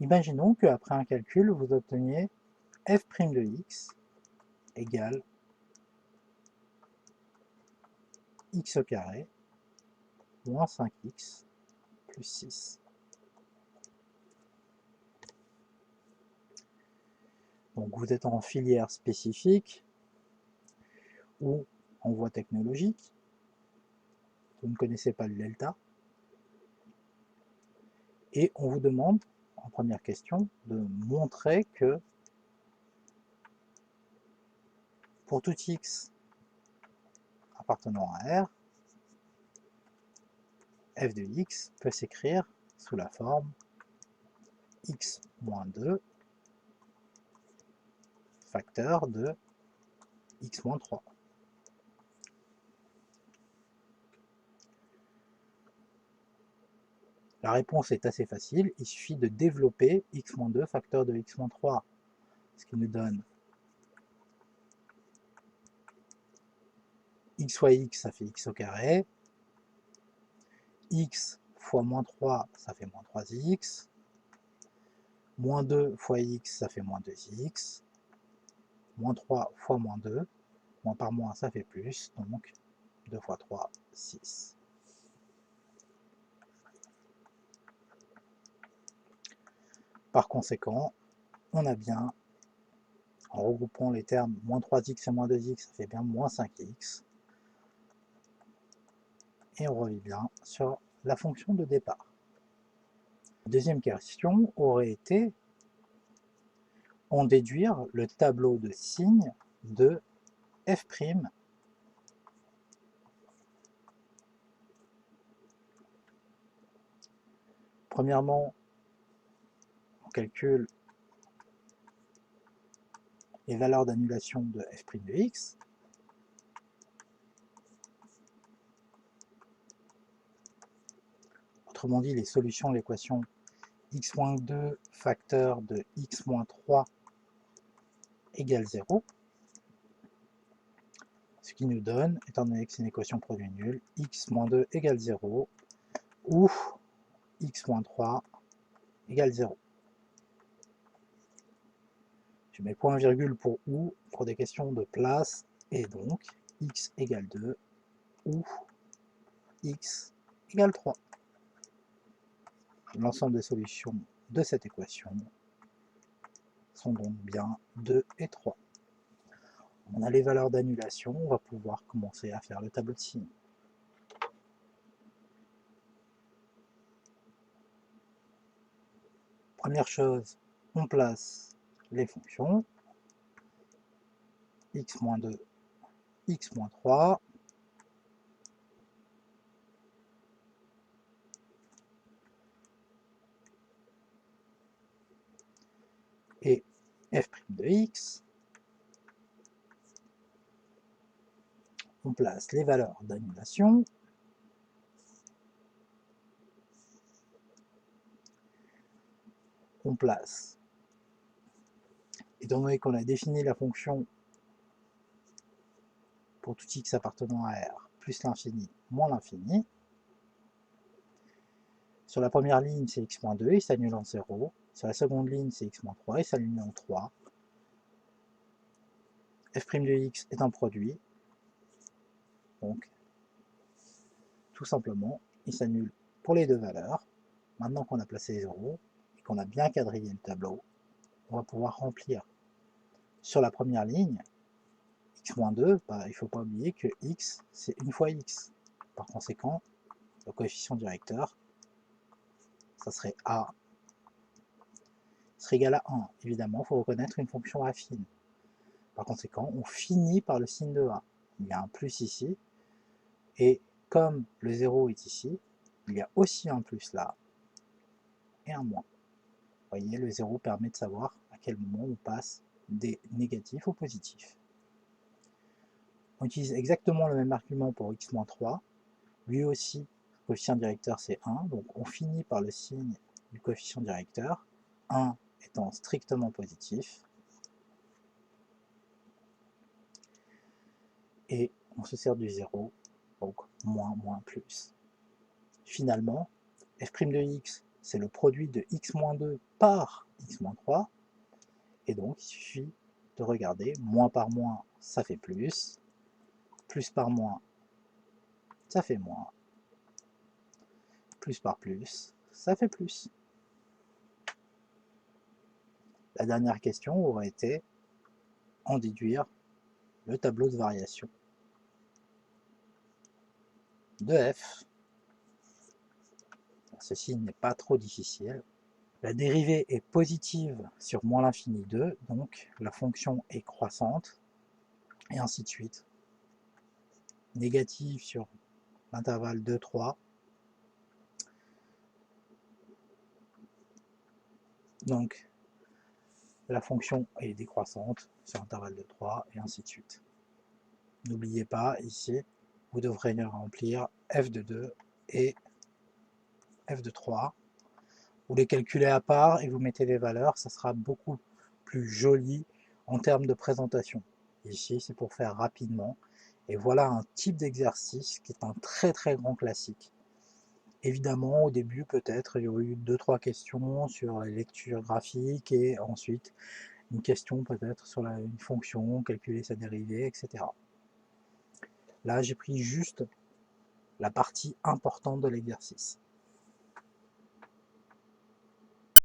Imaginons qu'après un calcul, vous obteniez f' de x égale x au carré moins 5x plus 6. Donc vous êtes en filière spécifique ou en voie technologique, vous ne connaissez pas le delta, et on vous demande, en première question, de montrer que pour tout x appartenant à R, f de x peut s'écrire sous la forme x moins 2 facteur de x moins 3. La réponse est assez facile, il suffit de développer x moins 2 facteur de x moins 3, ce qui nous donne x fois x, ça fait x au carré, x fois moins 3, ça fait moins 3x, moins 2 fois x, ça fait moins 2x, moins 3 fois moins 2, moins par moins, ça fait plus, donc 2 fois 3, 6. Par conséquent, on a bien, en regroupant les termes moins 3x et moins 2x, ça fait bien moins 5x, et on revient bien sur la fonction de départ. La deuxième question aurait été en déduire le tableau de signes de f'. Premièrement, on calcule les valeurs d'annulation de f' de x. Autrement dit, les solutions de l'équation x-2 facteur de x-3 égale 0. Ce qui nous donne, étant donné que c'est une équation produit nul, x-2 égale 0 ou x-3 égale 0. Je mets point virgule pour ou pour des questions de place, et donc x égale 2 ou x égale 3. L'ensemble des solutions de cette équation sont donc bien 2 et 3. On a les valeurs d'annulation, on va pouvoir commencer à faire le tableau de signes. Première chose, on place les fonctions x-2, x-3, et f' de x. On place les valeurs d'annulation. On place, étant donné qu'on a défini la fonction pour tout x appartenant à R, plus l'infini, moins l'infini. Sur la première ligne, c'est x-2, il s'annule en 0. Sur la seconde ligne, c'est x-3, il s'annule en 3. f' de x est un produit. Donc, tout simplement, il s'annule pour les deux valeurs. Maintenant qu'on a placé les 0 et qu'on a bien quadrillé le tableau, on va pouvoir remplir. Sur la première ligne, x-2, bah, il ne faut pas oublier que x, c'est une fois x. Par conséquent, le coefficient directeur, ça serait a, serait égal à 1. Évidemment, il faut reconnaître une fonction affine. Par conséquent, on finit par le signe de a. Il y a un plus ici, et comme le 0 est ici, il y a aussi un plus là, et un moins. Vous voyez, le 0 permet de savoir à quel moment on passe des négatifs aux positifs. On utilise exactement le même argument pour x-3. Lui aussi, le coefficient directeur c'est 1, donc on finit par le signe du coefficient directeur, 1 étant strictement positif, et on se sert du 0, donc moins, moins, plus. Finalement, f' de x, c'est le produit de x-2 par x-3, et donc il suffit de regarder, moins par moins, ça fait plus par moins, ça fait moins, plus par plus, ça fait plus. La dernière question aurait été en déduire le tableau de variation de f. Ceci n'est pas trop difficile. La dérivée est positive sur moins l'infini 2, donc la fonction est croissante, et ainsi de suite. Négative sur l'intervalle 2, 3. Donc la fonction est décroissante sur l'intervalle de 3, et ainsi de suite. N'oubliez pas, ici, vous devrez remplir f de 2 et f de 3. Vous les calculez à part et vous mettez les valeurs, ça sera beaucoup plus joli en termes de présentation. Ici, c'est pour faire rapidement. Et voilà un type d'exercice qui est un très très grand classique. Évidemment, au début, peut-être, il y aurait eu 2-3 questions sur la lecture graphique et ensuite une question peut-être sur une fonction, calculer sa dérivée, etc. Là, j'ai pris juste la partie importante de l'exercice.